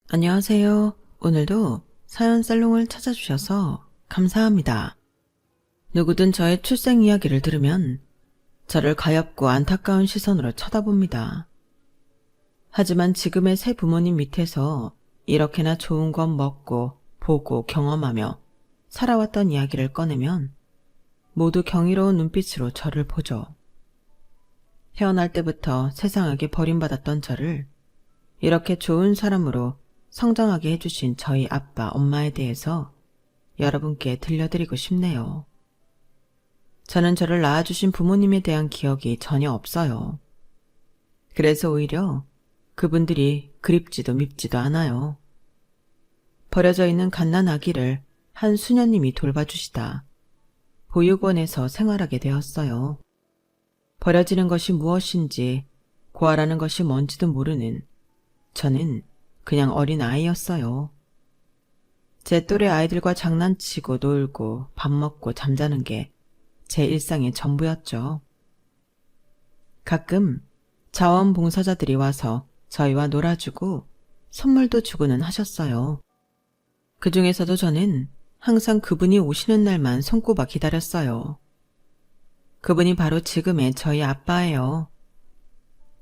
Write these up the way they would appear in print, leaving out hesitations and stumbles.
안녕하세요. 오늘도 사연 살롱을 찾아주셔서 감사합니다. 누구든 저의 출생 이야기를 들으면 저를 가엾고 안타까운 시선으로 쳐다봅니다. 하지만 지금의 새 부모님 밑에서 이렇게나 좋은 건 먹고 보고 경험하며 살아왔던 이야기를 꺼내면 모두 경이로운 눈빛으로 저를 보죠. 태어날 때부터 세상에게 버림받았던 저를 이렇게 좋은 사람으로 성장하게 해주신 저희 아빠, 엄마에 대해서 여러분께 들려드리고 싶네요. 저는 저를 낳아주신 부모님에 대한 기억이 전혀 없어요. 그래서 오히려 그분들이 그립지도 밉지도 않아요. 버려져 있는 갓난 아기를 한 수녀님이 돌봐주시다 보육원에서 생활하게 되었어요. 버려지는 것이 무엇인지 고아라는 것이 뭔지도 모르는 저는 그냥 어린 아이였어요. 제 또래 아이들과 장난치고 놀고 밥 먹고 잠자는 게 제 일상의 전부였죠. 가끔 자원봉사자들이 와서 저희와 놀아주고 선물도 주고는 하셨어요. 그 중에서도 저는 항상 그분이 오시는 날만 손꼽아 기다렸어요. 그분이 바로 지금의 저희 아빠예요.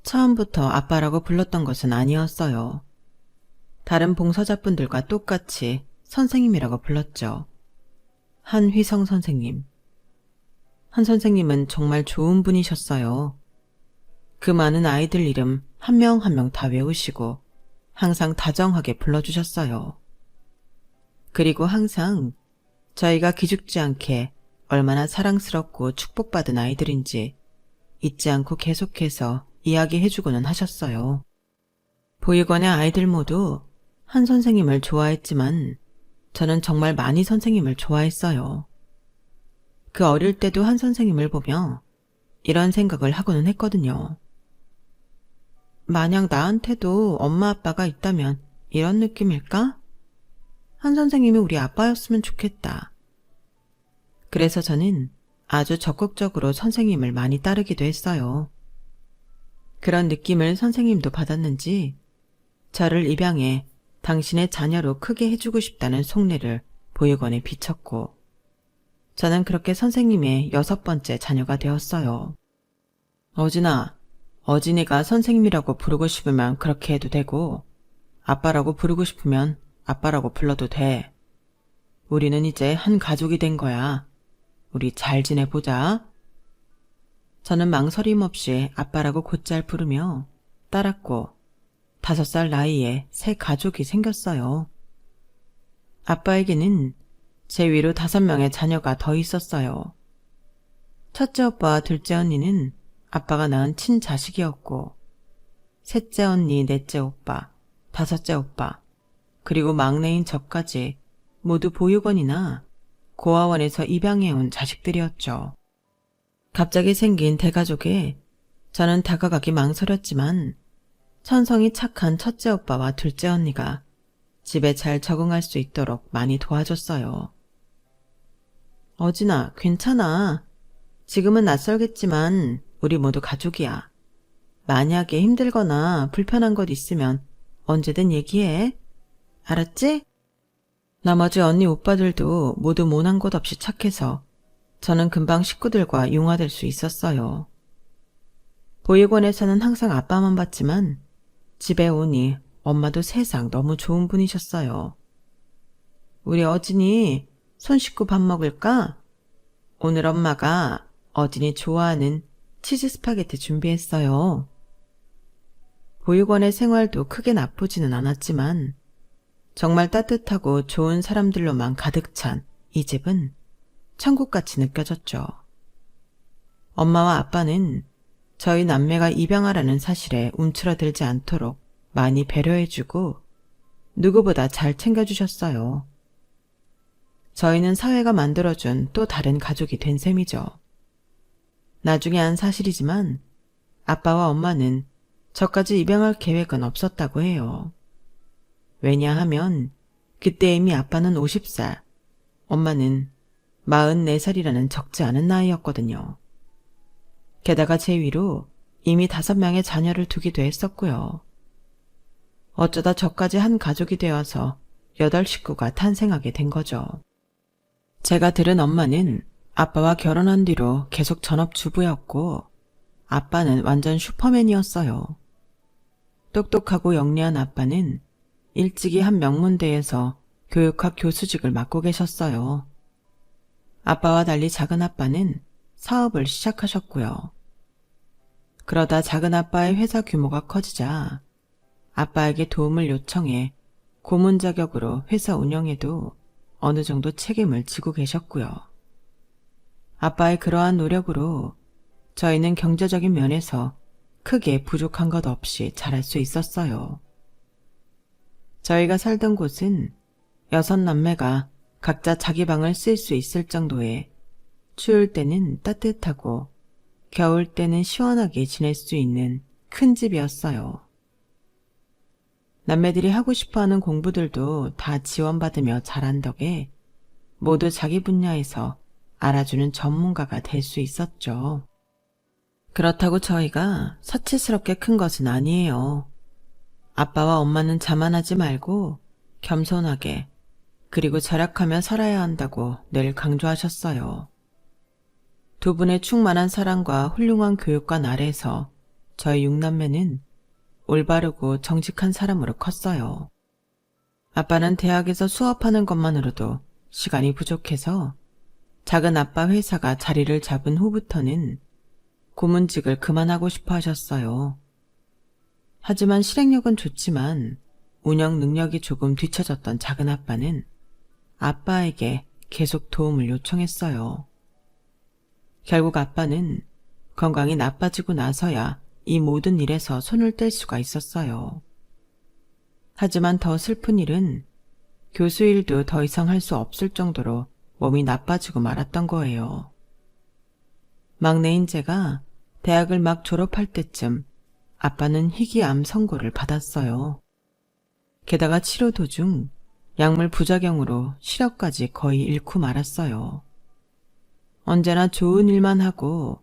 처음부터 아빠라고 불렀던 것은 아니었어요. 다른 봉사자분들과 똑같이 선생님이라고 불렀죠. 한휘성 선생님. 한 선생님은 정말 좋은 분이셨어요. 그 많은 아이들 이름 한 명 한 명 다 외우시고 항상 다정하게 불러주셨어요. 그리고 항상 저희가 기죽지 않게 얼마나 사랑스럽고 축복받은 아이들인지 잊지 않고 계속해서 이야기해주고는 하셨어요. 보육원의 아이들 모두 한 선생님을 좋아했지만 저는 정말 많이 선생님을 좋아했어요. 그 어릴 때도 한 선생님을 보며 이런 생각을 하고는 했거든요. 만약 나한테도 엄마 아빠가 있다면 이런 느낌일까? 한 선생님이 우리 아빠였으면 좋겠다. 그래서 저는 아주 적극적으로 선생님을 많이 따르기도 했어요. 그런 느낌을 선생님도 받았는지 저를 입양해 당신의 자녀로 크게 해주고 싶다는 속내를 보육원에 비쳤고 저는 그렇게 선생님의 6번째 자녀가 되었어요. 어진아, 어진이가 선생님이라고 부르고 싶으면 그렇게 해도 되고 아빠라고 부르고 싶으면 아빠라고 불러도 돼. 우리는 이제 한 가족이 된 거야. 우리 잘 지내보자. 저는 망설임 없이 아빠라고 곧잘 부르며 따랐고 5살 나이에 새 가족이 생겼어요. 아빠에게는 제 위로 5명의 자녀가 더 있었어요. 첫째 오빠와 둘째 언니는 아빠가 낳은 친자식이었고 셋째 언니, 넷째 오빠, 5째 오빠, 그리고 막내인 저까지 모두 보육원이나 고아원에서 입양해온 자식들이었죠. 갑자기 생긴 대가족에 저는 다가가기 망설였지만 천성이 착한 첫째 오빠와 둘째 언니가 집에 잘 적응할 수 있도록 많이 도와줬어요. 어진아, 괜찮아. 지금은 낯설겠지만 우리 모두 가족이야. 만약에 힘들거나 불편한 것 있으면 언제든 얘기해. 알았지? 나머지 언니 오빠들도 모두 모난 곳 없이 착해서 저는 금방 식구들과 융화될 수 있었어요. 보육원에서는 항상 아빠만 봤지만 집에 오니 엄마도 세상 너무 좋은 분이셨어요. 우리 어진이 손 씻고 밥 먹을까? 오늘 엄마가 어진이 좋아하는 치즈 스파게티 준비했어요. 보육원의 생활도 크게 나쁘지는 않았지만 정말 따뜻하고 좋은 사람들로만 가득 찬 이 집은 천국같이 느껴졌죠. 엄마와 아빠는 저희 남매가 입양하라는 사실에 움츠러들지 않도록 많이 배려해주고 누구보다 잘 챙겨주셨어요. 저희는 사회가 만들어준 또 다른 가족이 된 셈이죠. 나중에 안 사실이지만 아빠와 엄마는 저까지 입양할 계획은 없었다고 해요. 왜냐하면 그때 이미 아빠는 50살, 엄마는 44살이라는 적지 않은 나이였거든요. 게다가 제 위로 이미 5명의 자녀를 두기도 했었고요. 어쩌다 저까지 한 가족이 되어서 8식구가 탄생하게 된 거죠. 제가 들은 엄마는 아빠와 결혼한 뒤로 계속 전업주부였고 아빠는 완전 슈퍼맨이었어요. 똑똑하고 영리한 아빠는 일찍이 한 명문대에서 교육학 교수직을 맡고 계셨어요. 아빠와 달리 작은 아빠는 사업을 시작하셨고요. 그러다 작은 아빠의 회사 규모가 커지자 아빠에게 도움을 요청해 고문 자격으로 회사 운영에도 어느 정도 책임을 지고 계셨고요. 아빠의 그러한 노력으로 저희는 경제적인 면에서 크게 부족한 것 없이 잘할 수 있었어요. 저희가 살던 곳은 6남매가 각자 자기 방을 쓸 수 있을 정도의 추울 때는 따뜻하고 겨울 때는 시원하게 지낼 수 있는 큰 집이었어요. 남매들이 하고 싶어하는 공부들도 다 지원받으며 잘한 덕에 모두 자기 분야에서 알아주는 전문가가 될 수 있었죠. 그렇다고 저희가 사치스럽게 큰 것은 아니에요. 아빠와 엄마는 자만하지 말고 겸손하게 그리고 절약하며 살아야 한다고 늘 강조하셨어요. 두 분의 충만한 사랑과 훌륭한 교육관 아래에서 저희 6남매는 올바르고 정직한 사람으로 컸어요. 아빠는 대학에서 수업하는 것만으로도 시간이 부족해서 작은 아빠 회사가 자리를 잡은 후부터는 고문직을 그만하고 싶어 하셨어요. 하지만 실행력은 좋지만 운영 능력이 조금 뒤처졌던 작은 아빠는 아빠에게 계속 도움을 요청했어요. 결국 아빠는 건강이 나빠지고 나서야 이 모든 일에서 손을 뗄 수가 있었어요. 하지만 더 슬픈 일은 교수 일도 더 이상 할 수 없을 정도로 몸이 나빠지고 말았던 거예요. 막내인 제가 대학을 막 졸업할 때쯤 아빠는 희귀암 선고를 받았어요. 게다가 치료 도중 약물 부작용으로 시력까지 거의 잃고 말았어요. 언제나 좋은 일만 하고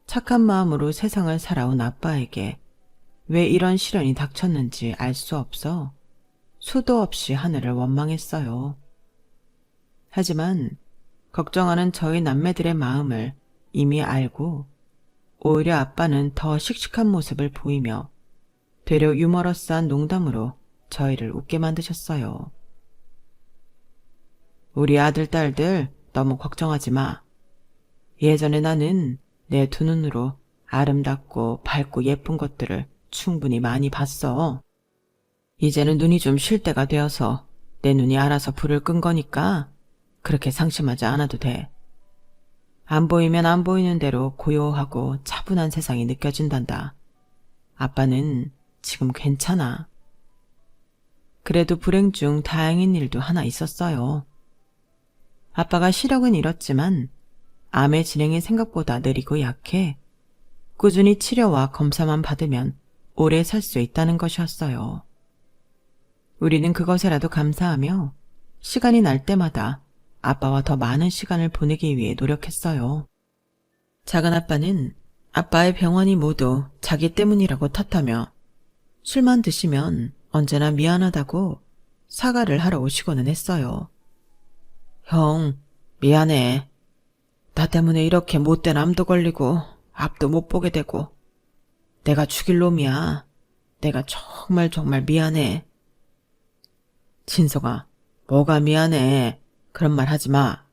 착한 마음으로 세상을 살아온 아빠에게 왜 이런 시련이 닥쳤는지 알 수 없어 수도 없이 하늘을 원망했어요. 하지만 걱정하는 저희 남매들의 마음을 이미 알고 오히려 아빠는 더 씩씩한 모습을 보이며 되려 유머러스한 농담으로 저희를 웃게 만드셨어요. 우리 아들, 딸들 너무 걱정하지 마. 예전에 나는 내 두 눈으로 아름답고 밝고 예쁜 것들을 충분히 많이 봤어. 이제는 눈이 좀 쉴 때가 되어서 내 눈이 알아서 불을 끈 거니까 그렇게 상심하지 않아도 돼. 안 보이면 안 보이는 대로 고요하고 차분한 세상이 느껴진단다. 아빠는 지금 괜찮아. 그래도 불행 중 다행인 일도 하나 있었어요. 아빠가 시력은 잃었지만 암의 진행이 생각보다 느리고 약해 꾸준히 치료와 검사만 받으면 오래 살 수 있다는 것이었어요. 우리는 그것에라도 감사하며 시간이 날 때마다 아빠와 더 많은 시간을 보내기 위해 노력했어요. 작은 아빠는 아빠의 병원이 모두 자기 때문이라고 탓하며 술만 드시면 언제나 미안하다고 사과를 하러 오시고는 했어요. 형, 미안해. 나 때문에 이렇게 못된 암도 걸리고 앞도 못 보게 되고 내가 죽일 놈이야. 내가 정말 미안해. 진석아, 뭐가 미안해. 그런 말 하지 마.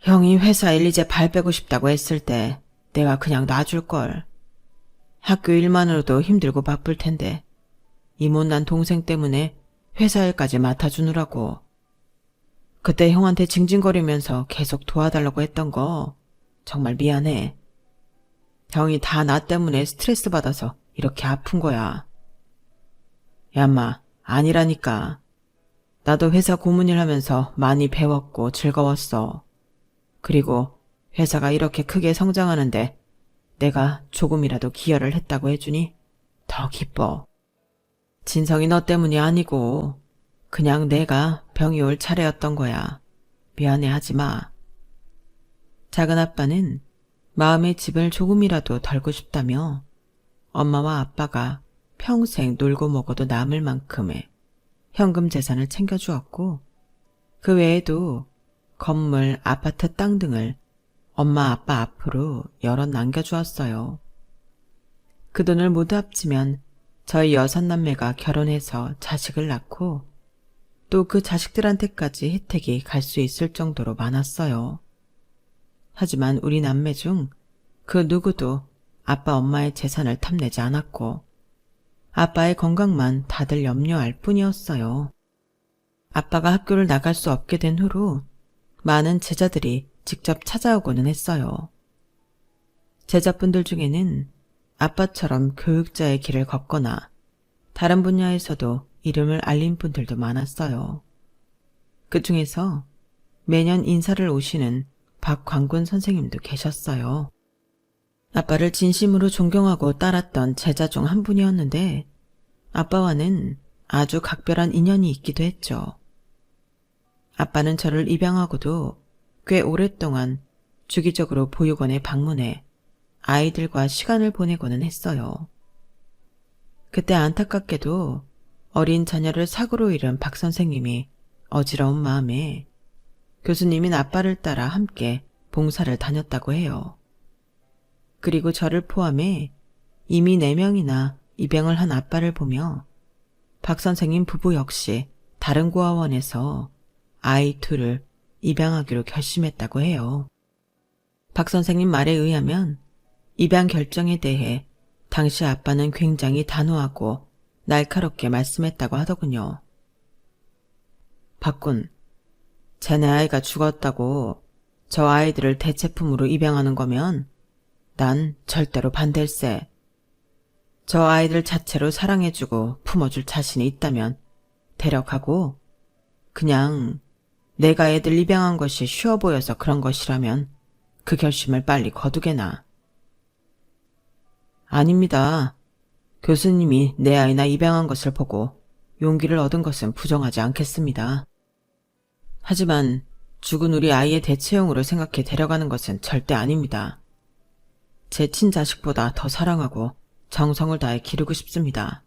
형이 회사 일 이제 발 빼고 싶다고 했을 때 내가 그냥 놔줄걸. 학교 일만으로도 힘들고 바쁠 텐데 이 못난 동생 때문에 회사 일까지 맡아주느라고. 그때 형한테 징징거리면서 계속 도와달라고 했던 거 정말 미안해. 형이 다 나 때문에 스트레스 받아서 이렇게 아픈 거야. 야마, 아니라니까. 나도 회사 고문일 하면서 많이 배웠고 즐거웠어. 그리고 회사가 이렇게 크게 성장하는데 내가 조금이라도 기여를 했다고 해주니 더 기뻐. 진성이 너 때문이 아니고 그냥 내가 병이 올 차례였던 거야. 미안해 하지 마. 작은 아빠는 마음의 짐을 조금이라도 덜고 싶다며 엄마와 아빠가 평생 놀고 먹어도 남을 만큼의 현금 재산을 챙겨주었고 그 외에도 건물, 아파트 땅 등을 엄마 아빠 앞으로 여럿 남겨주었어요. 그 돈을 모두 합치면 저희 6남매가 결혼해서 자식을 낳고 또 그 자식들한테까지 혜택이 갈 수 있을 정도로 많았어요. 하지만 우리 남매 중 그 누구도 아빠 엄마의 재산을 탐내지 않았고 아빠의 건강만 다들 염려할 뿐이었어요. 아빠가 학교를 나갈 수 없게 된 후로 많은 제자들이 직접 찾아오고는 했어요. 제자분들 중에는 아빠처럼 교육자의 길을 걷거나 다른 분야에서도 이름을 알린 분들도 많았어요. 그 중에서 매년 인사를 오시는 박광군 선생님도 계셨어요. 아빠를 진심으로 존경하고 따랐던 제자 중 한 분이었는데 아빠와는 아주 각별한 인연이 있기도 했죠. 아빠는 저를 입양하고도 꽤 오랫동안 주기적으로 보육원에 방문해 아이들과 시간을 보내고는 했어요. 그때 안타깝게도 어린 자녀를 사고로 잃은 박 선생님이 어지러운 마음에 교수님인 아빠를 따라 함께 봉사를 다녔다고 해요. 그리고 저를 포함해 이미 4명이나 입양을 한 아빠를 보며 박 선생님 부부 역시 다른 고아원에서 아이 2를 입양하기로 결심했다고 해요. 박 선생님 말에 의하면 입양 결정에 대해 당시 아빠는 굉장히 단호하고 날카롭게 말씀했다고 하더군요. 박군, 쟤네 아이가 죽었다고 저 아이들을 대체품으로 입양하는 거면 난 절대로 반댈세. 저 아이들 자체로 사랑해주고 품어줄 자신이 있다면 데려가고 그냥 내가 애들 입양한 것이 쉬워 보여서 그런 것이라면 그 결심을 빨리 거두게나. 아닙니다. 교수님이 내 아이나 입양한 것을 보고 용기를 얻은 것은 부정하지 않겠습니다. 하지만 죽은 우리 아이의 대체용으로 생각해 데려가는 것은 절대 아닙니다. 제 친자식보다 더 사랑하고 정성을 다해 기르고 싶습니다.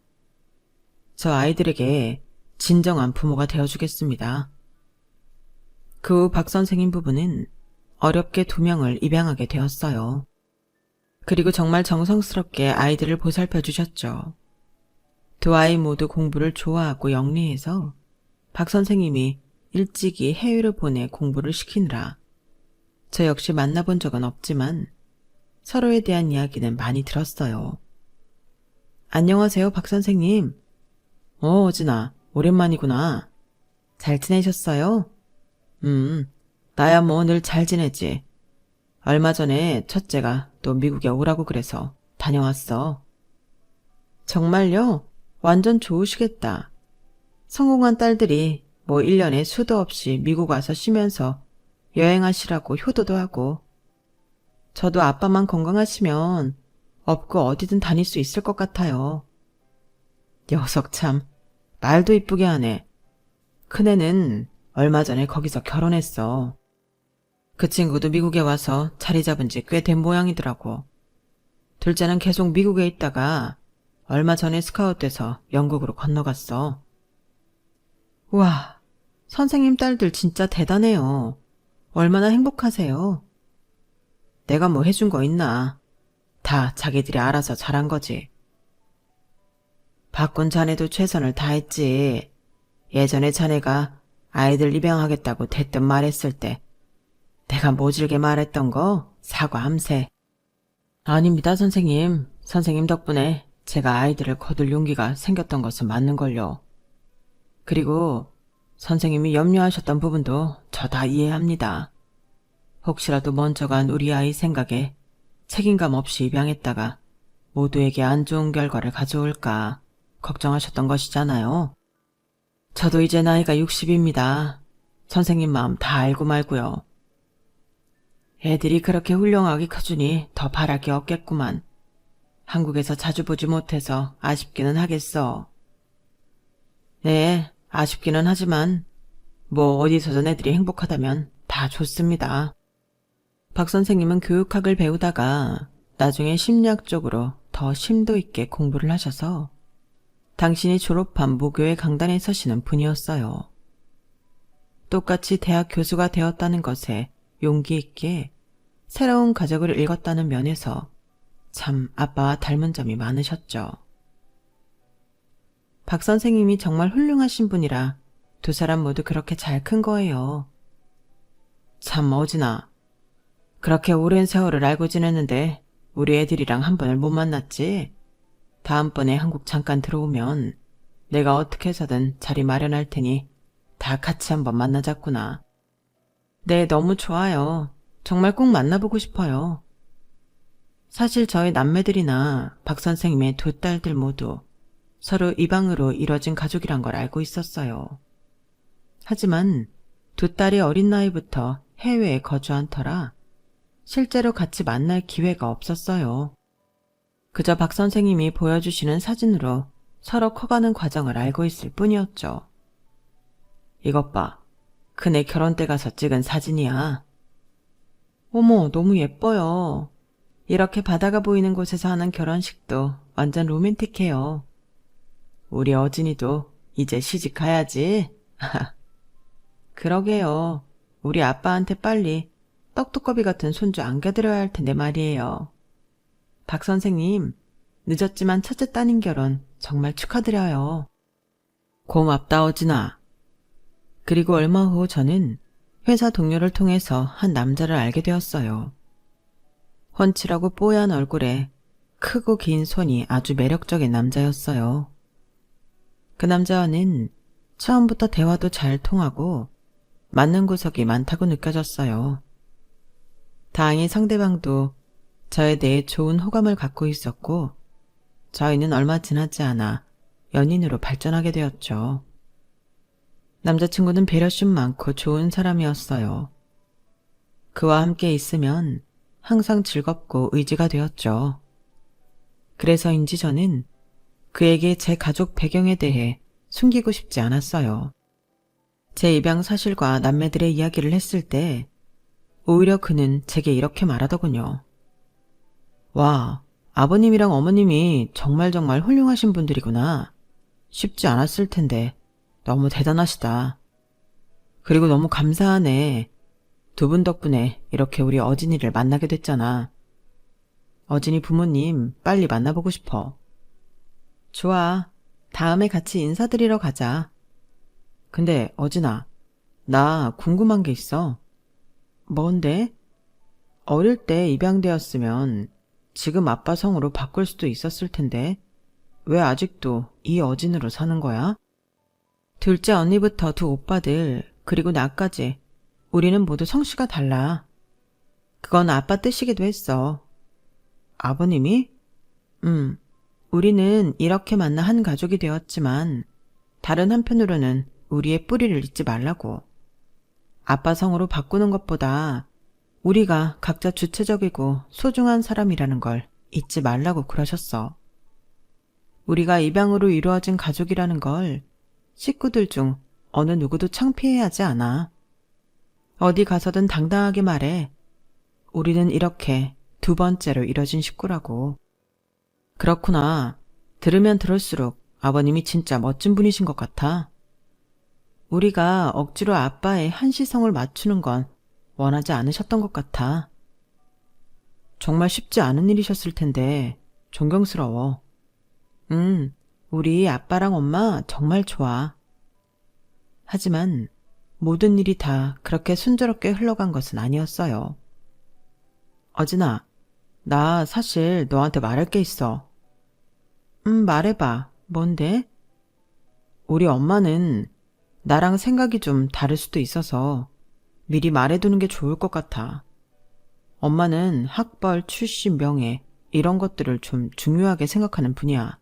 저 아이들에게 진정한 부모가 되어주겠습니다. 그 후 박 선생님 부부는 어렵게 2명을 입양하게 되었어요. 그리고 정말 정성스럽게 아이들을 보살펴 주셨죠. 2 아이 모두 공부를 좋아하고 영리해서 박 선생님이 일찍이 해외로 보내 공부를 시키느라 저 역시 만나본 적은 없지만 서로에 대한 이야기는 많이 들었어요. 안녕하세요, 박 선생님. 어진아, 오랜만이구나. 잘 지내셨어요? 나야 뭐 늘 잘 지내지. 얼마 전에 첫째가 또 미국에 오라고 그래서 다녀왔어. 정말요? 완전 좋으시겠다. 성공한 딸들이 뭐 1년에 수도 없이 미국 와서 쉬면서 여행하시라고 효도도 하고. 저도 아빠만 건강하시면 없고 어디든 다닐 수 있을 것 같아요. 녀석 참, 말도 이쁘게 하네. 큰애는 얼마 전에 거기서 결혼했어. 그 친구도 미국에 와서 자리 잡은 지 꽤 된 모양이더라고. 둘째는 계속 미국에 있다가 얼마 전에 스카웃돼서 영국으로 건너갔어. 우와, 선생님 딸들 진짜 대단해요. 얼마나 행복하세요? 내가 뭐 해준 거 있나. 다 자기들이 알아서 잘한 거지. 박군 자네도 최선을 다했지. 예전에 자네가 아이들 입양하겠다고 대뜸 말했을 때 내가 모질게 말했던 거 사과함세. 아닙니다, 선생님. 선생님 덕분에 제가 아이들을 거둘 용기가 생겼던 것은 맞는걸요. 그리고 선생님이 염려하셨던 부분도 저 다 이해합니다. 혹시라도 먼저 간 우리 아이 생각에 책임감 없이 입양했다가 모두에게 안 좋은 결과를 가져올까 걱정하셨던 것이잖아요. 저도 이제 나이가 60입니다. 선생님 마음 다 알고 말고요. 애들이 그렇게 훌륭하게 커주니 더 바랄 게 없겠구만. 한국에서 자주 보지 못해서 아쉽기는 하겠어. 네, 아쉽기는 하지만 뭐 어디서든 애들이 행복하다면 다 좋습니다. 박 선생님은 교육학을 배우다가 나중에 심리학 쪽으로 더 심도 있게 공부를 하셔서 당신이 졸업한 모교의 강단에 서시는 분이었어요. 똑같이 대학 교수가 되었다는 것에 용기 있게 새로운 가족을 읽었다는 면에서 참 아빠와 닮은 점이 많으셨죠. 박 선생님이 정말 훌륭하신 분이라 두 사람 모두 그렇게 잘 큰 거예요. 참 어진아. 그렇게 오랜 세월을 알고 지냈는데 우리 애들이랑 한 번을 못 만났지? 다음번에 한국 잠깐 들어오면 내가 어떻게 해서든 자리 마련할 테니 다 같이 한번 만나자꾸나. 네, 너무 좋아요. 정말 꼭 만나보고 싶어요. 사실 저희 남매들이나 박 선생님의 두 딸들 모두 서로 이방으로 이뤄진 가족이란 걸 알고 있었어요. 하지만 두 딸이 어린 나이부터 해외에 거주한 터라 실제로 같이 만날 기회가 없었어요. 그저 박 선생님이 보여주시는 사진으로 서로 커가는 과정을 알고 있을 뿐이었죠. 이것 봐. 그네 결혼 때 가서 찍은 사진이야. 어머, 너무 예뻐요. 이렇게 바다가 보이는 곳에서 하는 결혼식도 완전 로맨틱해요. 우리 어진이도 이제 시집 가야지. 그러게요. 우리 아빠한테 빨리 떡두꺼비 같은 손주 안겨드려야 할 텐데 말이에요. 박 선생님, 늦었지만 첫째 따님 결혼 정말 축하드려요. 고맙다, 어진아. 그리고 얼마 후 저는 회사 동료를 통해서 한 남자를 알게 되었어요. 훤칠하고 뽀얀 얼굴에 크고 긴 손이 아주 매력적인 남자였어요. 그 남자와는 처음부터 대화도 잘 통하고 맞는 구석이 많다고 느껴졌어요. 다행히 상대방도 저에 대해 좋은 호감을 갖고 있었고 저희는 얼마 지나지 않아 연인으로 발전하게 되었죠. 남자친구는 배려심 많고 좋은 사람이었어요. 그와 함께 있으면 항상 즐겁고 의지가 되었죠. 그래서인지 저는 그에게 제 가족 배경에 대해 숨기고 싶지 않았어요. 제 입양 사실과 남매들의 이야기를 했을 때 오히려 그는 제게 이렇게 말하더군요. 와, 아버님이랑 어머님이 정말 훌륭하신 분들이구나. 쉽지 않았을 텐데 너무 대단하시다. 그리고 너무 감사하네. 두 분 덕분에 이렇게 우리 어진이를 만나게 됐잖아. 어진이 부모님 빨리 만나보고 싶어. 좋아. 다음에 같이 인사드리러 가자. 근데 어진아, 나 궁금한 게 있어. 뭔데? 어릴 때 입양되었으면 지금 아빠 성으로 바꿀 수도 있었을 텐데 왜 아직도 이 어진으로 사는 거야? 둘째 언니부터 두 오빠들 그리고 나까지 우리는 모두 성씨가 달라. 그건 아빠 뜻이기도 했어. 아버님이? 우리는 이렇게 만나 한 가족이 되었지만 다른 한편으로는 우리의 뿌리를 잊지 말라고. 아빠 성으로 바꾸는 것보다 우리가 각자 주체적이고 소중한 사람이라는 걸 잊지 말라고 그러셨어. 우리가 입양으로 이루어진 가족이라는 걸 식구들 중 어느 누구도 창피해하지 않아. 어디 가서든 당당하게 말해. 우리는 이렇게 두 번째로 이뤄진 식구라고. 그렇구나. 들으면 들을수록 아버님이 진짜 멋진 분이신 것 같아. 우리가 억지로 아빠의 한시성을 맞추는 건 원하지 않으셨던 것 같아. 정말 쉽지 않은 일이셨을 텐데 존경스러워. 우리 아빠랑 엄마 정말 좋아. 하지만 모든 일이 다 그렇게 순조롭게 흘러간 것은 아니었어요. 어진아, 나 사실 너한테 말할 게 있어. 말해봐. 뭔데? 우리 엄마는 나랑 생각이 좀 다를 수도 있어서 미리 말해두는 게 좋을 것 같아. 엄마는 학벌, 출신, 명예 이런 것들을 좀 중요하게 생각하는 분이야.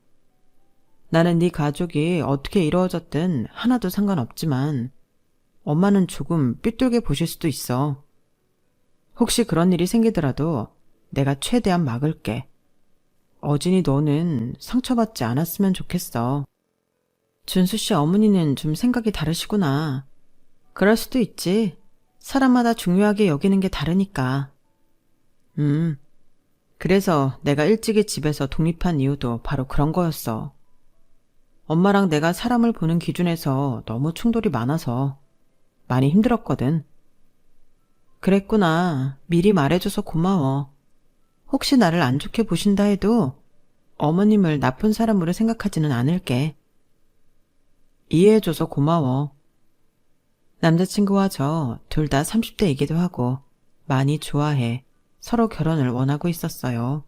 나는 네 가족이 어떻게 이루어졌든 하나도 상관없지만 엄마는 조금 삐뚤게 보실 수도 있어. 혹시 그런 일이 생기더라도 내가 최대한 막을게. 어진이 너는 상처받지 않았으면 좋겠어. 준수 씨 어머니는 좀 생각이 다르시구나. 그럴 수도 있지. 사람마다 중요하게 여기는 게 다르니까. 그래서 내가 일찍이 집에서 독립한 이유도 바로 그런 거였어. 엄마랑 내가 사람을 보는 기준에서 너무 충돌이 많아서 많이 힘들었거든. 그랬구나. 미리 말해줘서 고마워. 혹시 나를 안 좋게 보신다 해도 어머님을 나쁜 사람으로 생각하지는 않을게. 이해해줘서 고마워. 남자친구와 저 둘 다 30대이기도 하고 많이 좋아해 서로 결혼을 원하고 있었어요.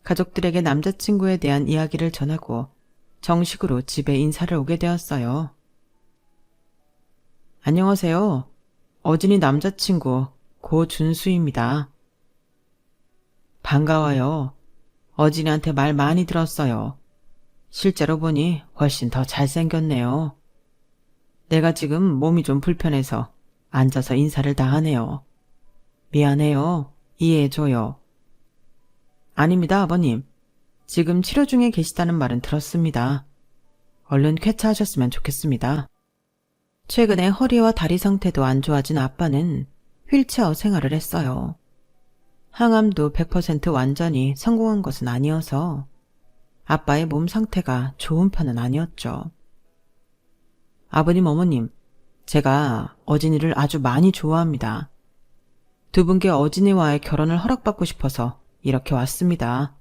가족들에게 남자친구에 대한 이야기를 전하고 정식으로 집에 인사를 오게 되었어요. 안녕하세요. 어진이 남자친구 고준수입니다. 반가워요. 어진이한테 말 많이 들었어요. 실제로 보니 훨씬 더 잘생겼네요. 내가 지금 몸이 좀 불편해서 앉아서 인사를 다 하네요. 미안해요. 이해해줘요. 아닙니다, 아버님. 지금 치료 중에 계시다는 말은 들었습니다. 얼른 쾌차하셨으면 좋겠습니다. 최근에 허리와 다리 상태도 안 좋아진 아빠는 휠체어 생활을 했어요. 항암도 100% 완전히 성공한 것은 아니어서 아빠의 몸 상태가 좋은 편은 아니었죠. 아버님, 어머님, 제가 어진이를 아주 많이 좋아합니다. 두 분께 어진이와의 결혼을 허락받고 싶어서 이렇게 왔습니다.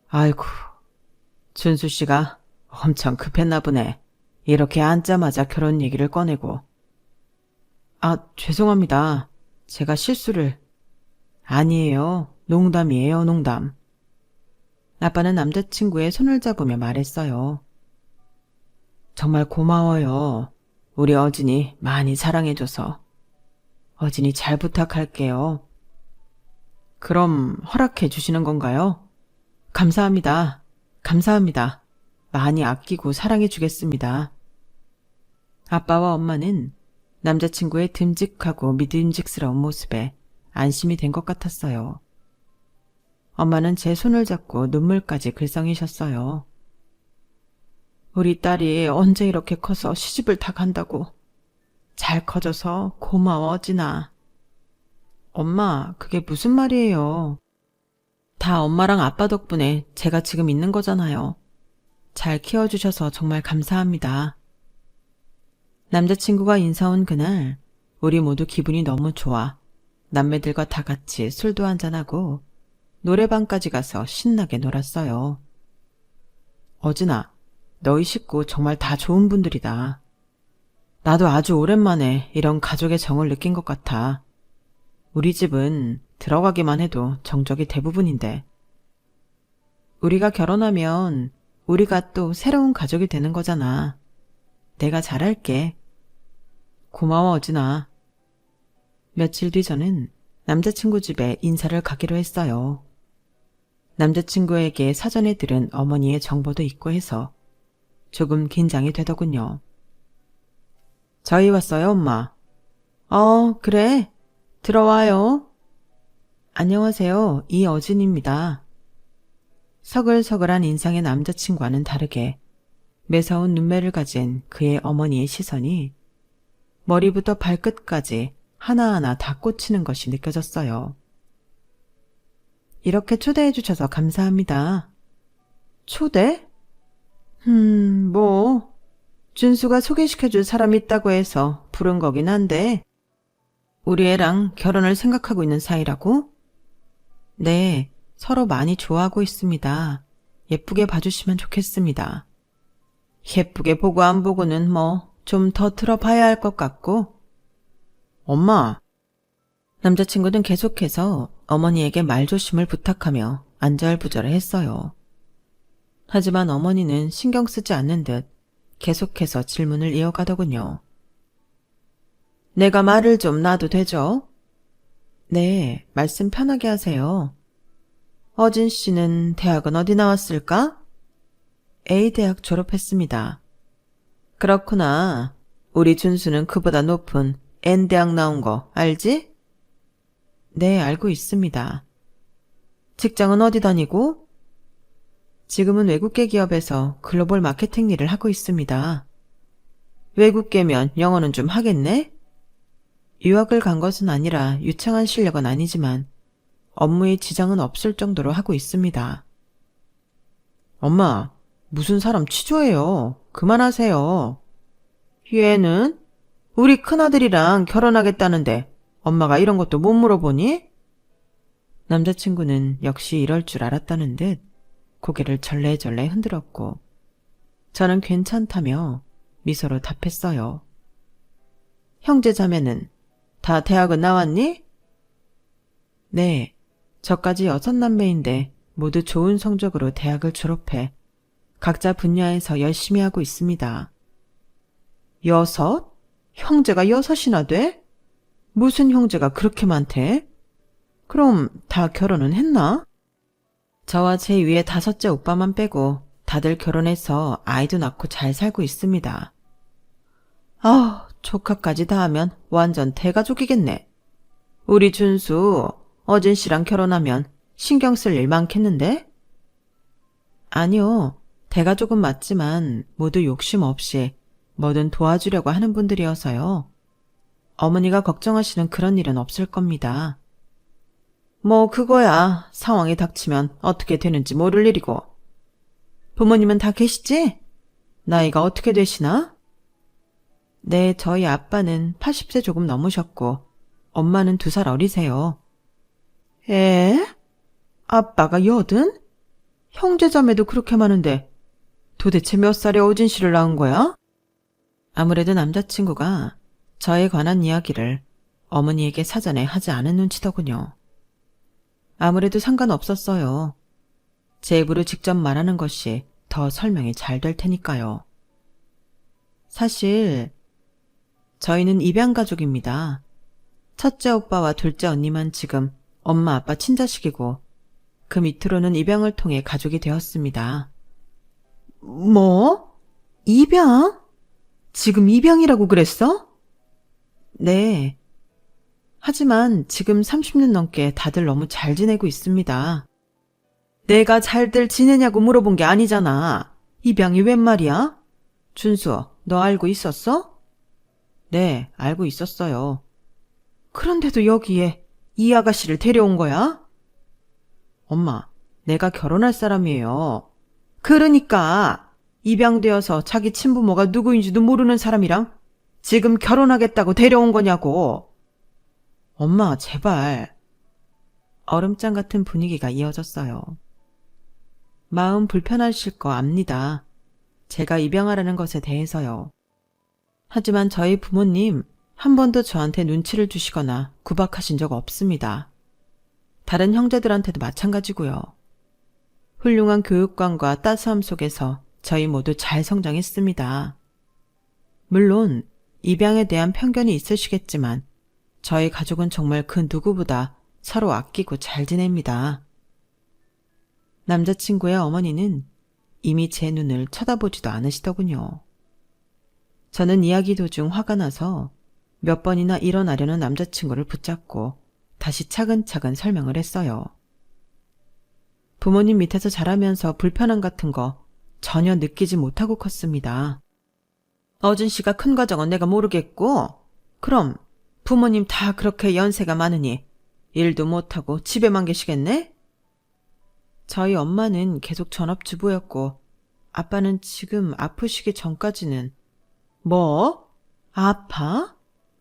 아이고, 준수 씨가 엄청 급했나 보네. 이렇게 앉자마자 결혼 얘기를 꺼내고. 아, 죄송합니다. 제가 실수를. 아니에요. 농담이에요, 농담. 아빠는 남자친구의 손을 잡으며 말했어요. 정말 고마워요. 우리 어진이 많이 사랑해줘서. 어진이 잘 부탁할게요. 그럼 허락해 주시는 건가요? 감사합니다. 감사합니다. 많이 아끼고 사랑해 주겠습니다. 아빠와 엄마는 남자친구의 듬직하고 믿음직스러운 모습에 안심이 된 것 같았어요. 엄마는 제 손을 잡고 눈물까지 글썽이셨어요. 우리 딸이 언제 이렇게 커서 시집을 다 간다고. 잘 커져서 고마워, 어진아. 엄마, 그게 무슨 말이에요? 다 엄마랑 아빠 덕분에 제가 지금 있는 거잖아요. 잘 키워주셔서 정말 감사합니다. 남자친구가 인사 온 그날 우리 모두 기분이 너무 좋아 남매들과 다 같이 술도 한잔하고 노래방까지 가서 신나게 놀았어요. 어진아, 너희 식구 정말 다 좋은 분들이다. 나도 아주 오랜만에 이런 가족의 정을 느낀 것 같아. 우리 집은 들어가기만 해도 정적이 대부분인데. 우리가 결혼하면 우리가 또 새로운 가족이 되는 거잖아. 내가 잘할게. 고마워, 어진아. 며칠 뒤 저는 남자친구 집에 인사를 가기로 했어요. 남자친구에게 사전에 들은 어머니의 정보도 있고 해서 조금 긴장이 되더군요. 저희 왔어요, 엄마. 그래. 들어와요. 안녕하세요. 이어진입니다. 서글서글한 인상의 남자친구와는 다르게 매서운 눈매를 가진 그의 어머니의 시선이 머리부터 발끝까지 하나하나 다 꽂히는 것이 느껴졌어요. 이렇게 초대해 주셔서 감사합니다. 초대? 뭐 준수가 소개시켜줄 사람이 있다고 해서 부른 거긴 한데 우리 애랑 결혼을 생각하고 있는 사이라고? 네, 서로 많이 좋아하고 있습니다. 예쁘게 봐주시면 좋겠습니다. 예쁘게 보고 안 보고는 뭐 좀 더 들어봐야 할 것 같고. 엄마. 남자친구는 계속해서 어머니에게 말조심을 부탁하며 안절부절을 했어요. 하지만 어머니는 신경 쓰지 않는 듯 계속해서 질문을 이어가더군요. 내가 말을 좀 놔도 되죠? 네, 말씀 편하게 하세요. 어진 씨는 대학은 어디 나왔을까? A대학 졸업했습니다. 그렇구나. 우리 준수는 그보다 높은 N대학 나온 거 알지? 네, 알고 있습니다. 직장은 어디 다니고? 지금은 외국계 기업에서 글로벌 마케팅 일을 하고 있습니다. 외국계면 영어는 좀 하겠네? 유학을 간 것은 아니라 유창한 실력은 아니지만 업무에 지장은 없을 정도로 하고 있습니다. 엄마, 무슨 사람 취조해요. 그만하세요. 얘는? 우리 큰아들이랑 결혼하겠다는데 엄마가 이런 것도 못 물어보니? 남자친구는 역시 이럴 줄 알았다는 듯 고개를 절레절레 흔들었고 저는 괜찮다며 미소로 답했어요. 형제 자매는 다 대학은 나왔니? 네, 저까지 6남매인데 모두 좋은 성적으로 대학을 졸업해 각자 분야에서 열심히 하고 있습니다. 6? 형제가 6이나 돼? 무슨 형제가 그렇게 많대? 그럼 다 결혼은 했나? 저와 제 위에 5째 오빠만 빼고 다들 결혼해서 아이도 낳고 잘 살고 있습니다. 아, 조카까지 다 하면 완전 대가족이겠네. 우리 준수, 어진 씨랑 결혼하면 신경 쓸 일 많겠는데? 아니요, 대가족은 맞지만 모두 욕심 없이 뭐든 도와주려고 하는 분들이어서요. 어머니가 걱정하시는 그런 일은 없을 겁니다. 뭐 그거야 상황이 닥치면 어떻게 되는지 모를 일이고. 부모님은 다 계시지? 나이가 어떻게 되시나? 네, 저희 아빠는 80세 조금 넘으셨고 엄마는 2살 어리세요. 에? 아빠가 80? 형제자매도 그렇게 많은데 도대체 몇 살에 어진 씨를 낳은 거야? 아무래도 남자친구가 저에 관한 이야기를 어머니에게 사전에 하지 않은 눈치더군요. 아무래도 상관없었어요. 제 입으로 직접 말하는 것이 더 설명이 잘 될 테니까요. 사실 저희는 입양가족입니다. 첫째 오빠와 둘째 언니만 지금 엄마 아빠 친자식이고 그 밑으로는 입양을 통해 가족이 되었습니다. 뭐? 입양? 지금 입양이라고 그랬어? 네. 하지만 지금 30년 넘게 다들 너무 잘 지내고 있습니다. 내가 잘들 지내냐고 물어본 게 아니잖아. 입양이 웬 말이야? 준수, 너 알고 있었어? 네, 알고 있었어요. 그런데도 여기에 이 아가씨를 데려온 거야? 엄마, 내가 결혼할 사람이에요. 그러니까 입양되어서 자기 친부모가 누구인지도 모르는 사람이랑 지금 결혼하겠다고 데려온 거냐고. 엄마, 제발. 얼음장 같은 분위기가 이어졌어요. 마음 불편하실 거 압니다. 제가 입양하라는 것에 대해서요. 하지만 저희 부모님 한 번도 저한테 눈치를 주시거나 구박하신 적 없습니다. 다른 형제들한테도 마찬가지고요. 훌륭한 교육관과 따스함 속에서 저희 모두 잘 성장했습니다. 물론 입양에 대한 편견이 있으시겠지만 저희 가족은 정말 그 누구보다 서로 아끼고 잘 지냅니다. 남자친구의 어머니는 이미 제 눈을 쳐다보지도 않으시더군요. 저는 이야기 도중 화가 나서 몇 번이나 일어나려는 남자친구를 붙잡고 다시 차근차근 설명을 했어요. 부모님 밑에서 자라면서 불편함 같은 거 전혀 느끼지 못하고 컸습니다. 어진 씨가 큰 과정은 내가 모르겠고, 그럼 부모님 다 그렇게 연세가 많으니 일도 못하고 집에만 계시겠네? 저희 엄마는 계속 전업주부였고 아빠는 지금 아프시기 전까지는 뭐? 아파?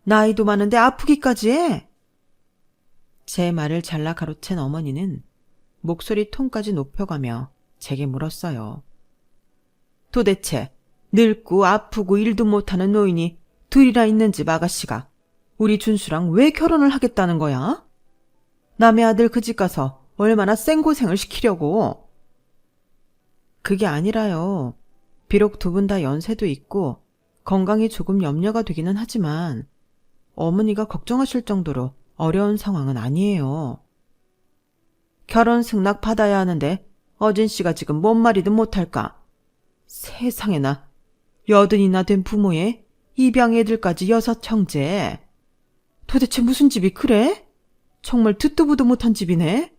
나이도 많은데 아프기까지 해? 제 말을 잘라 가로챈 어머니는 목소리 톤까지 높여가며 제게 물었어요. 도대체 늙고 아프고 일도 못하는 노인이 둘이나 있는 집 아가씨가 우리 준수랑 왜 결혼을 하겠다는 거야? 남의 아들 그 집 가서 얼마나 생고생을 시키려고. 그게 아니라요. 비록 2분 다 연세도 있고 건강이 조금 염려가 되기는 하지만 어머니가 걱정하실 정도로 어려운 상황은 아니에요. 결혼 승낙 받아야 하는데 어진 씨가 지금 뭔 말이든 못할까? 세상에나 80이나 된 부모의 입양 애들까지 6형제. 도대체 무슨 집이 그래? 정말 듣도 보도 못한 집이네.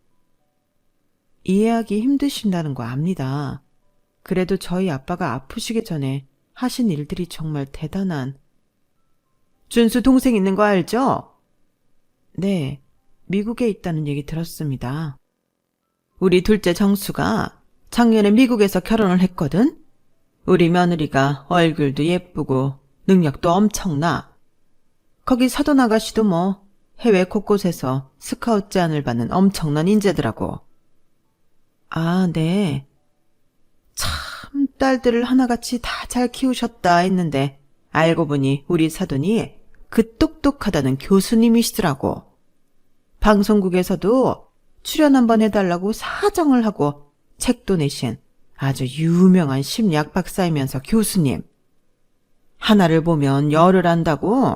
이해하기 힘드신다는 거 압니다. 그래도 저희 아빠가 아프시기 전에 하신 일들이 정말 대단한. 준수 동생 있는 거 알죠? 네, 미국에 있다는 얘기 들었습니다. 우리 둘째 정수가 작년에 미국에서 결혼을 했거든? 우리 며느리가 얼굴도 예쁘고 능력도 엄청나. 거기 사돈 아가씨도 뭐 해외 곳곳에서 스카우트 제안을 받는 엄청난 인재더라고. 아, 네. 참 딸들을 하나같이 다 잘 키우셨다 했는데 알고 보니 우리 사돈이 그 똑똑하다는 교수님이시더라고. 방송국에서도 출연 한번 해달라고 사정을 하고 책도 내신 아주 유명한 심리학 박사이면서 교수님. 하나를 보면 열을 안다고.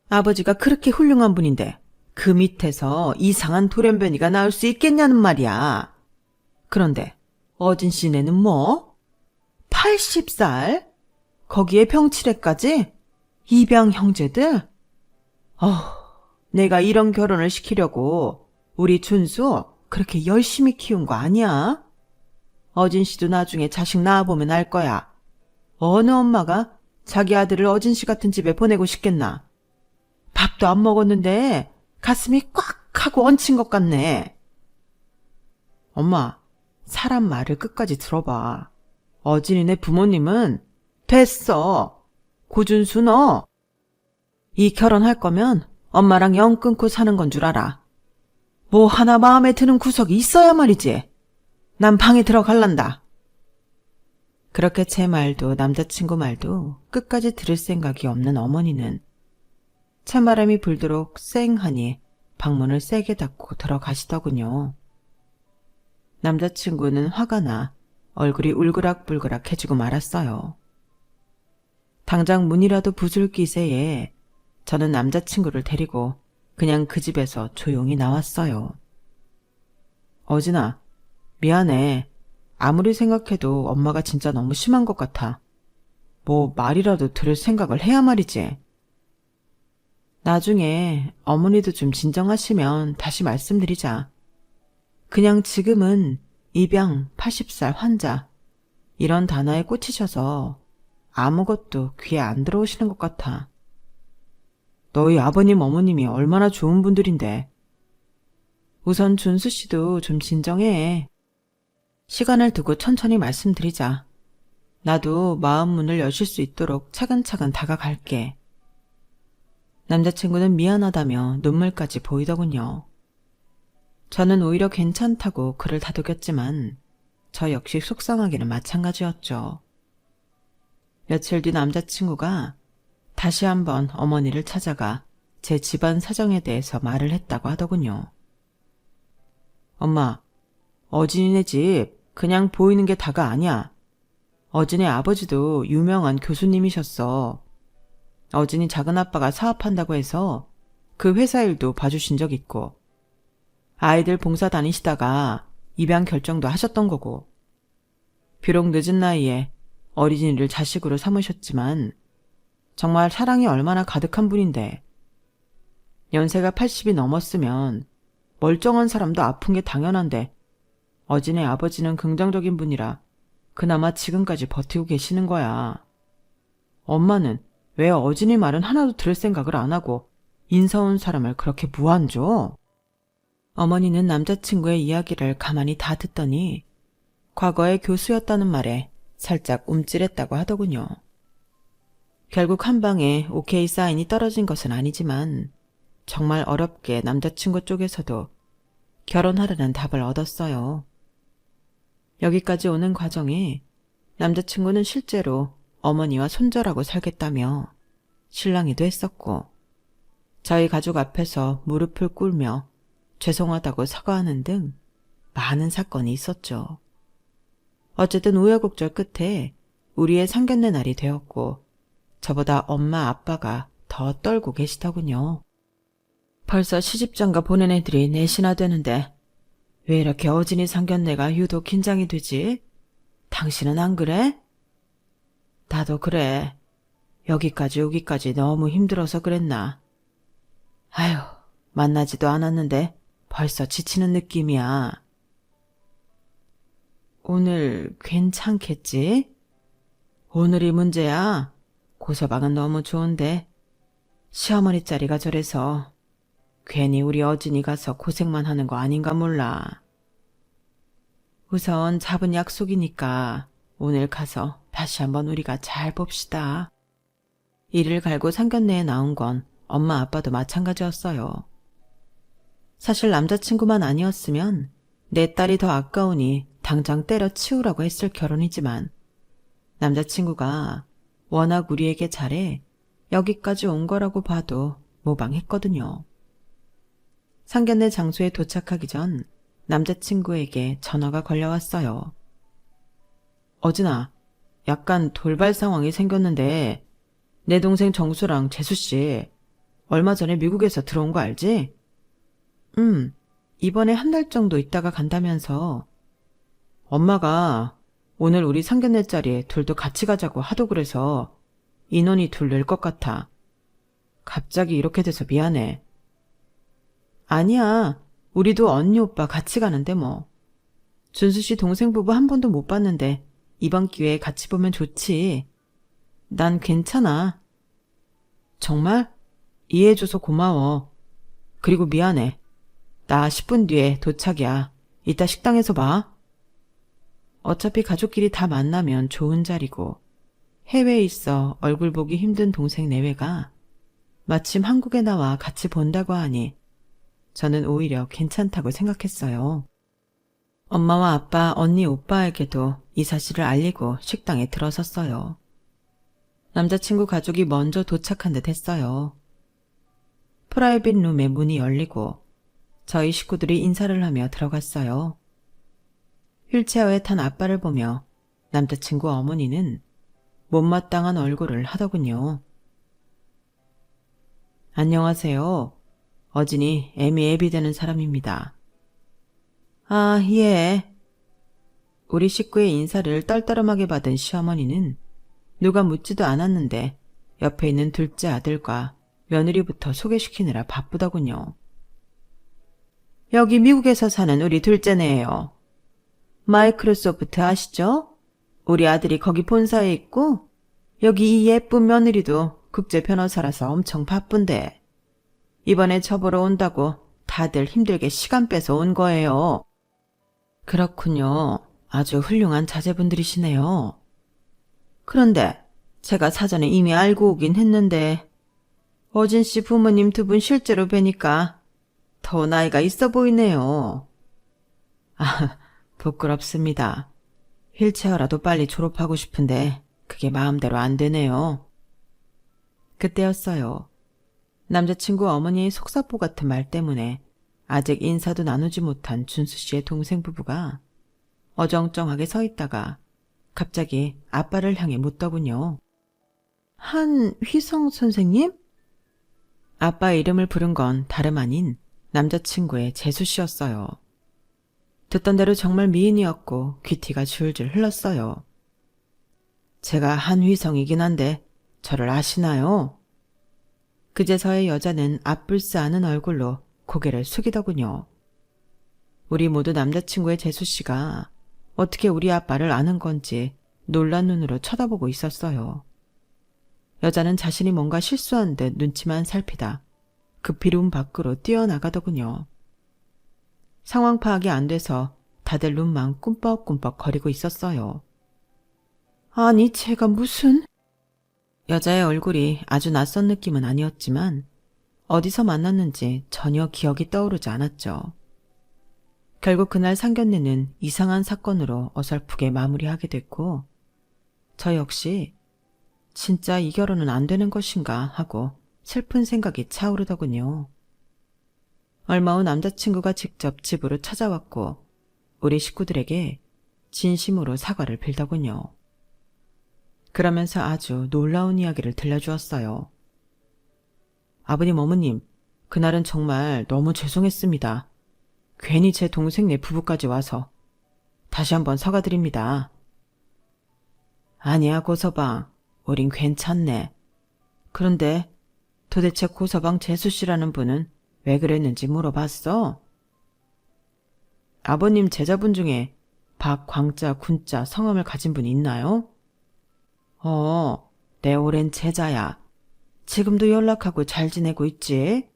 아버지가 그렇게 훌륭한 분인데 그 밑에서 이상한 돌연변이가 나올 수 있겠냐는 말이야. 그런데 어진 씨네는 뭐? 80살? 거기에 병치레까지? 입양 형제들? 내가 이런 결혼을 시키려고 우리 준수 그렇게 열심히 키운 거 아니야? 어진 씨도 나중에 자식 낳아보면 알 거야. 어느 엄마가 자기 아들을 어진 씨 같은 집에 보내고 싶겠나? 밥도 안 먹었는데 가슴이 꽉 하고 얹힌 것 같네. 엄마, 사람 말을 끝까지 들어봐. 어진이네 부모님은 됐어. 고준수 너. 이 결혼할 거면 엄마랑 영 끊고 사는 건 줄 알아. 뭐 하나 마음에 드는 구석이 있어야 말이지. 난 방에 들어갈란다. 그렇게 제 말도 남자친구 말도 끝까지 들을 생각이 없는 어머니는 찬바람이 불도록 쌩하니 방문을 세게 닫고 들어가시더군요. 남자친구는 화가 나 얼굴이 울그락불그락 해지고 말았어요. 당장 문이라도 부술 기세에 저는 남자친구를 데리고 그냥 그 집에서 조용히 나왔어요. 어진아, 미안해. 아무리 생각해도 엄마가 진짜 너무 심한 것 같아. 뭐 말이라도 들을 생각을 해야 말이지. 나중에 어머니도 좀 진정하시면 다시 말씀드리자. 그냥 지금은 입양 80살 환자 이런 단어에 꽂히셔서 아무것도 귀에 안 들어오시는 것 같아. 너희 아버님 어머님이 얼마나 좋은 분들인데. 우선 준수 씨도 좀 진정해. 시간을 두고 천천히 말씀드리자. 나도 마음 문을 여실 수 있도록 차근차근 다가갈게. 남자친구는 미안하다며 눈물까지 보이더군요. 저는 오히려 괜찮다고 그를 다독였지만 저 역시 속상하기는 마찬가지였죠. 며칠 뒤 남자친구가 다시 한번 어머니를 찾아가 제 집안 사정에 대해서 말을 했다고 하더군요. 엄마, 어진이네 집 그냥 보이는 게 다가 아니야. 어진의 아버지도 유명한 교수님이셨어. 어진이 작은아빠가 사업한다고 해서 그 회사 일도 봐주신 적 있고 아이들 봉사 다니시다가 입양 결정도 하셨던 거고 비록 늦은 나이에 어린이를 자식으로 삼으셨지만 정말 사랑이 얼마나 가득한 분인데 연세가 80이 넘었으면 멀쩡한 사람도 아픈 게 당연한데 어진의 아버지는 긍정적인 분이라 그나마 지금까지 버티고 계시는 거야. 엄마는 왜 어진이 말은 하나도 들을 생각을 안 하고 인사 온 사람을 그렇게 무안줘? 어머니는 남자친구의 이야기를 가만히 다 듣더니 과거에 교수였다는 말에 살짝 움찔했다고 하더군요. 결국 한 방에 오케이 사인이 떨어진 것은 아니지만 정말 어렵게 남자친구 쪽에서도 결혼하라는 답을 얻었어요. 여기까지 오는 과정에 남자친구는 실제로 어머니와 손절하고 살겠다며 실랑이도 했었고 저희 가족 앞에서 무릎을 꿇며 죄송하다고 사과하는 등 많은 사건이 있었죠. 어쨌든 우여곡절 끝에 우리의 상견례 날이 되었고 저보다 엄마 아빠가 더 떨고 계시더군요. 벌써 시집장가 보낸 애들이 넷이나 되는데 왜 이렇게 어진이 상견례가 유독 긴장이 되지? 당신은 안 그래? 나도 그래. 여기까지 오기까지 너무 힘들어서 그랬나. 아휴, 만나지도 않았는데 벌써 지치는 느낌이야. 오늘 괜찮겠지? 오늘이 문제야. 고서방은 너무 좋은데 시어머니 자리가 저래서 괜히 우리 어진이 가서 고생만 하는 거 아닌가 몰라. 우선 잡은 약속이니까 오늘 가서 다시 한번 우리가 잘 봅시다. 이를 갈고 상견례에 나온 건 엄마 아빠도 마찬가지였어요. 사실 남자친구만 아니었으면 내 딸이 더 아까우니 당장 때려치우라고 했을 결혼이지만 남자친구가 워낙 우리에게 잘해 여기까지 온 거라고 봐도 모방했거든요. 상견례 장소에 도착하기 전 남자친구에게 전화가 걸려왔어요. 어진아, 약간 돌발 상황이 생겼는데 내 동생 정수랑 재수씨 얼마 전에 미국에서 들어온 거 알지? 이번에 한 달 정도 있다가 간다면서. 엄마가 오늘 우리 상견례 자리에 둘도 같이 가자고 하도 그래서 인원이 둘 늘 것 같아. 갑자기 이렇게 돼서 미안해. 아니야. 우리도 언니 오빠 같이 가는데 뭐. 준수 씨 동생 부부 한 번도 못 봤는데 이번 기회에 같이 보면 좋지. 난 괜찮아. 정말? 이해해줘서 고마워. 그리고 미안해. 나 10분 뒤에 도착이야. 이따 식당에서 봐. 어차피 가족끼리 다 만나면 좋은 자리고 해외에 있어 얼굴 보기 힘든 동생 내외가 마침 한국에 나와 같이 본다고 하니 저는 오히려 괜찮다고 생각했어요. 엄마와 아빠, 언니, 오빠에게도 이 사실을 알리고 식당에 들어섰어요. 남자친구 가족이 먼저 도착한 듯 했어요. 프라이빗 룸의 문이 열리고 저희 식구들이 인사를 하며 들어갔어요. 휠체어에 탄 아빠를 보며 남자친구 어머니는 못마땅한 얼굴을 하더군요. 안녕하세요. 어진이 애미 애비 되는 사람입니다. 아, 예. 우리 식구의 인사를 떨떠름하게 받은 시어머니는 누가 묻지도 않았는데 옆에 있는 둘째 아들과 며느리부터 소개시키느라 바쁘더군요. 여기 미국에서 사는 우리 둘째네요. 마이크로소프트 아시죠? 우리 아들이 거기 본사에 있고 여기 이 예쁜 며느리도 국제 변호사라서 엄청 바쁜데 이번에 저 보러 온다고 다들 힘들게 시간 빼서 온 거예요. 그렇군요. 아주 훌륭한 자제분들이시네요. 그런데 제가 사전에 이미 알고 오긴 했는데 어진 씨 부모님 두 분 실제로 뵈니까 더 나이가 있어 보이네요. 아, 부끄럽습니다. 휠체어라도 빨리 졸업하고 싶은데 그게 마음대로 안 되네요. 그때였어요. 남자친구 어머니의 속사포 같은 말 때문에 아직 인사도 나누지 못한 준수 씨의 동생 부부가 어정쩡하게 서 있다가 갑자기 아빠를 향해 묻더군요. 한휘성 선생님? 아빠의 이름을 부른 건 다름 아닌 남자친구의 재수 씨였어요. 듣던 대로 정말 미인이었고 귀티가 줄줄 흘렀어요. 제가 한휘성이긴 한데 저를 아시나요? 그제서야 여자는 앞불스하는 얼굴로 고개를 숙이더군요. 우리 모두 남자친구의 재수 씨가 어떻게 우리 아빠를 아는 건지 놀란 눈으로 쳐다보고 있었어요. 여자는 자신이 뭔가 실수한 듯 눈치만 살피다 급히 룸 밖으로 뛰어나가더군요. 상황 파악이 안 돼서 다들 눈만 꿈뻑꿈뻑 거리고 있었어요. 아니, 제가 무슨... 여자의 얼굴이 아주 낯선 느낌은 아니었지만 어디서 만났는지 전혀 기억이 떠오르지 않았죠. 결국 그날 상견례는 이상한 사건으로 어설프게 마무리하게 됐고 저 역시 진짜 이 결혼은 안 되는 것인가 하고 슬픈 생각이 차오르더군요. 얼마 후 남자친구가 직접 집으로 찾아왔고 우리 식구들에게 진심으로 사과를 빌더군요. 그러면서 아주 놀라운 이야기를 들려주었어요. 아버님, 어머님, 그날은 정말 너무 죄송했습니다. 괜히 제 동생네 부부까지 와서 다시 한번 사과드립니다. 아니야, 고서방. 우린 괜찮네. 그런데 도대체 고서방 재수씨라는 분은 왜 그랬는지 물어봤어? 아버님 제자분 중에 박, 광자, 군자 성함을 가진 분이 있나요? 내 오랜 제자야. 지금도 연락하고 잘 지내고 있지?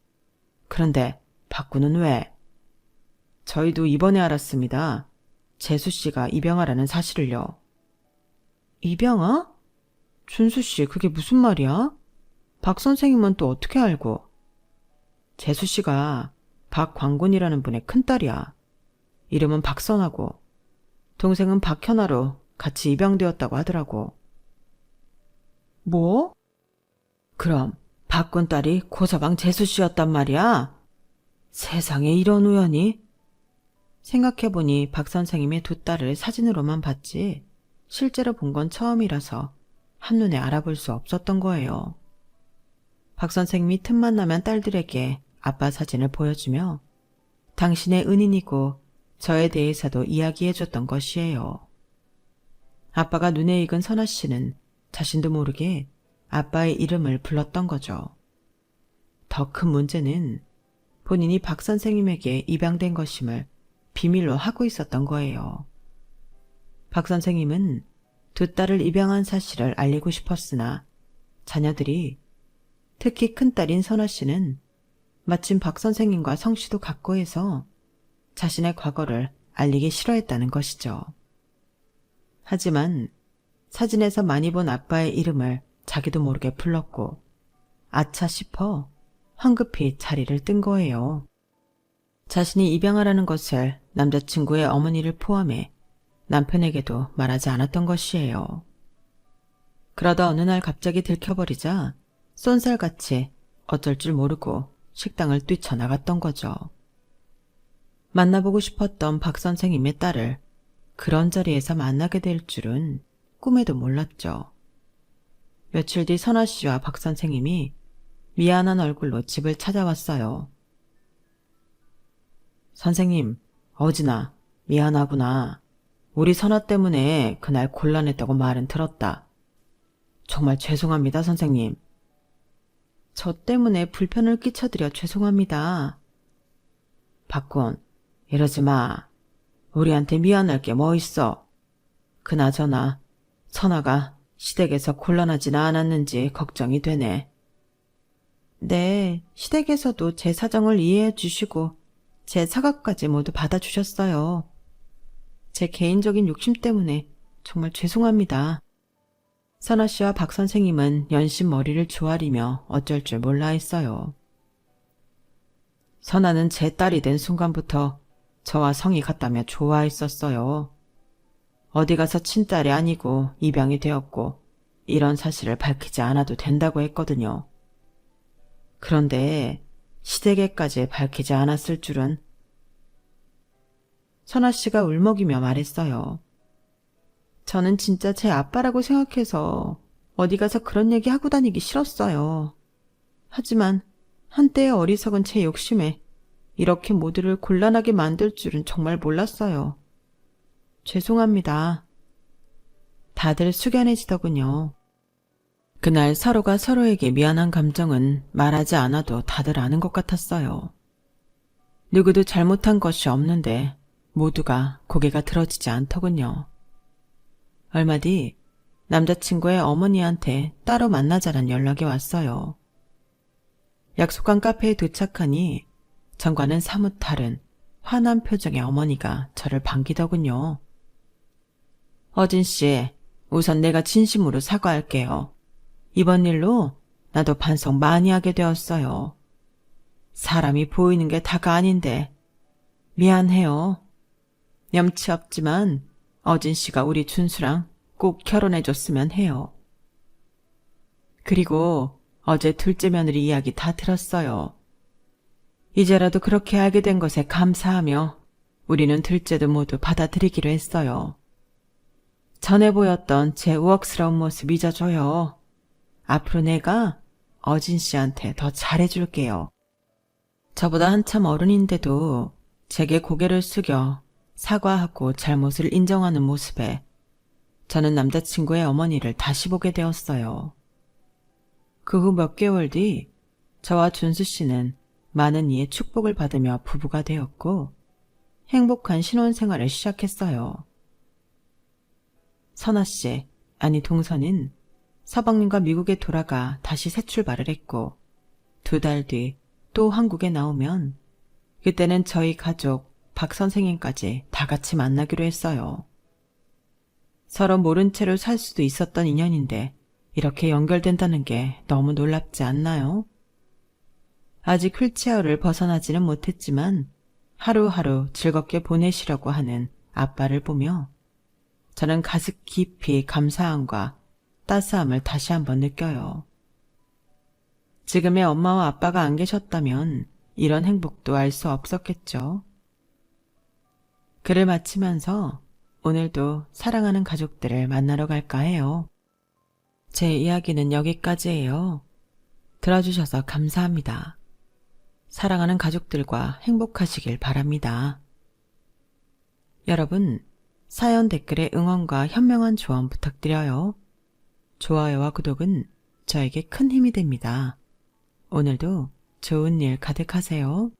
그런데 박군은 왜? 저희도 이번에 알았습니다. 재수 씨가 입양하라는 사실을요. 입양아? 준수 씨, 그게 무슨 말이야? 박 선생님은 또 어떻게 알고? 재수 씨가 박광곤이라는 분의 큰딸이야. 이름은 박선하고 동생은 박현아로 같이 입양되었다고 하더라고. 뭐? 그럼 박군 딸이 고서방 재수 씨였단 말이야? 세상에 이런 우연이? 생각해보니 박 선생님의 두 딸을 사진으로만 봤지 실제로 본 건 처음이라서 한눈에 알아볼 수 없었던 거예요. 박 선생님이 틈만 나면 딸들에게 아빠 사진을 보여주며 당신의 은인이고 저에 대해서도 이야기해줬던 것이에요. 아빠가 눈에 익은 선아 씨는 자신도 모르게 아빠의 이름을 불렀던 거죠. 더 큰 문제는 본인이 박 선생님에게 입양된 것임을 비밀로 하고 있었던 거예요. 박 선생님은 두 딸을 입양한 사실을 알리고 싶었으나 자녀들이, 특히 큰딸인 선아 씨는 마침 박 선생님과 성씨도 같고 해서 자신의 과거를 알리기 싫어했다는 것이죠. 하지만 사진에서 많이 본 아빠의 이름을 자기도 모르게 불렀고 아차 싶어 황급히 자리를 뜬 거예요. 자신이 입양하라는 것을 남자친구의 어머니를 포함해 남편에게도 말하지 않았던 것이에요. 그러다 어느 날 갑자기 들켜버리자 쏜살같이 어쩔 줄 모르고 식당을 뛰쳐나갔던 거죠. 만나보고 싶었던 박 선생님의 딸을 그런 자리에서 만나게 될 줄은 꿈에도 몰랐죠. 며칠 뒤 선아 씨와 박 선생님이 미안한 얼굴로 집을 찾아왔어요. 선생님, 어진아, 미안하구나. 우리 선아 때문에 그날 곤란했다고 말은 들었다. 정말 죄송합니다, 선생님. 저 때문에 불편을 끼쳐드려 죄송합니다. 박군, 이러지 마. 우리한테 미안할 게 뭐 있어. 그나저나 선아가 시댁에서 곤란하지는 않았는지 걱정이 되네. 네, 시댁에서도 제 사정을 이해해 주시고 제 사과까지 모두 받아주셨어요. 제 개인적인 욕심 때문에 정말 죄송합니다. 선아 씨와 박 선생님은 연신 머리를 조아리며 어쩔 줄 몰라 했어요. 선아는 제 딸이 된 순간부터 저와 성이 같다며 좋아했었어요. 어디 가서 친딸이 아니고 입양이 되었고 이런 사실을 밝히지 않아도 된다고 했거든요. 그런데 시댁에까지 밝히지 않았을 줄은. 선아 씨가 울먹이며 말했어요. 저는 진짜 제 아빠라고 생각해서 어디 가서 그런 얘기 하고 다니기 싫었어요. 하지만 한때의 어리석은 제 욕심에 이렇게 모두를 곤란하게 만들 줄은 정말 몰랐어요. 죄송합니다. 다들 숙연해지더군요. 그날 서로가 서로에게 미안한 감정은 말하지 않아도 다들 아는 것 같았어요. 누구도 잘못한 것이 없는데 모두가 고개가 들어지지 않더군요. 얼마 뒤 남자친구의 어머니한테 따로 만나자란 연락이 왔어요. 약속한 카페에 도착하니 전과는 사뭇 다른 화난 표정의 어머니가 저를 반기더군요. 어진 씨, 우선 내가 진심으로 사과할게요. 이번 일로 나도 반성 많이 하게 되었어요. 사람이 보이는 게 다가 아닌데 미안해요. 염치 없지만 어진 씨가 우리 준수랑 꼭 결혼해줬으면 해요. 그리고 어제 둘째 며느리 이야기 다 들었어요. 이제라도 그렇게 알게 된 것에 감사하며 우리는 둘째도 모두 받아들이기로 했어요. 전에 보였던 제 우억스러운 모습 잊어줘요. 앞으로 내가 어진 씨한테 더 잘해줄게요. 저보다 한참 어른인데도 제게 고개를 숙여 사과하고 잘못을 인정하는 모습에 저는 남자친구의 어머니를 다시 보게 되었어요. 그 후 몇 개월 뒤 저와 준수 씨는 많은 이의 축복을 받으며 부부가 되었고 행복한 신혼생활을 시작했어요. 선아 씨, 아니 동서는 서방님과 미국에 돌아가 다시 새 출발을 했고 2달 뒤 또 한국에 나오면 그때는 저희 가족 박 선생님까지 다 같이 만나기로 했어요. 서로 모른 채로 살 수도 있었던 인연인데 이렇게 연결된다는 게 너무 놀랍지 않나요? 아직 휠체어를 벗어나지는 못했지만 하루하루 즐겁게 보내시려고 하는 아빠를 보며 저는 가슴 깊이 감사함과 따스함을 다시 한번 느껴요. 지금의 엄마와 아빠가 안 계셨다면 이런 행복도 알 수 없었겠죠. 글을 마치면서 오늘도 사랑하는 가족들을 만나러 갈까 해요. 제 이야기는 여기까지예요. 들어주셔서 감사합니다. 사랑하는 가족들과 행복하시길 바랍니다. 여러분, 사연 댓글에 응원과 현명한 조언 부탁드려요. 좋아요와 구독은 저에게 큰 힘이 됩니다. 오늘도 좋은 일 가득하세요.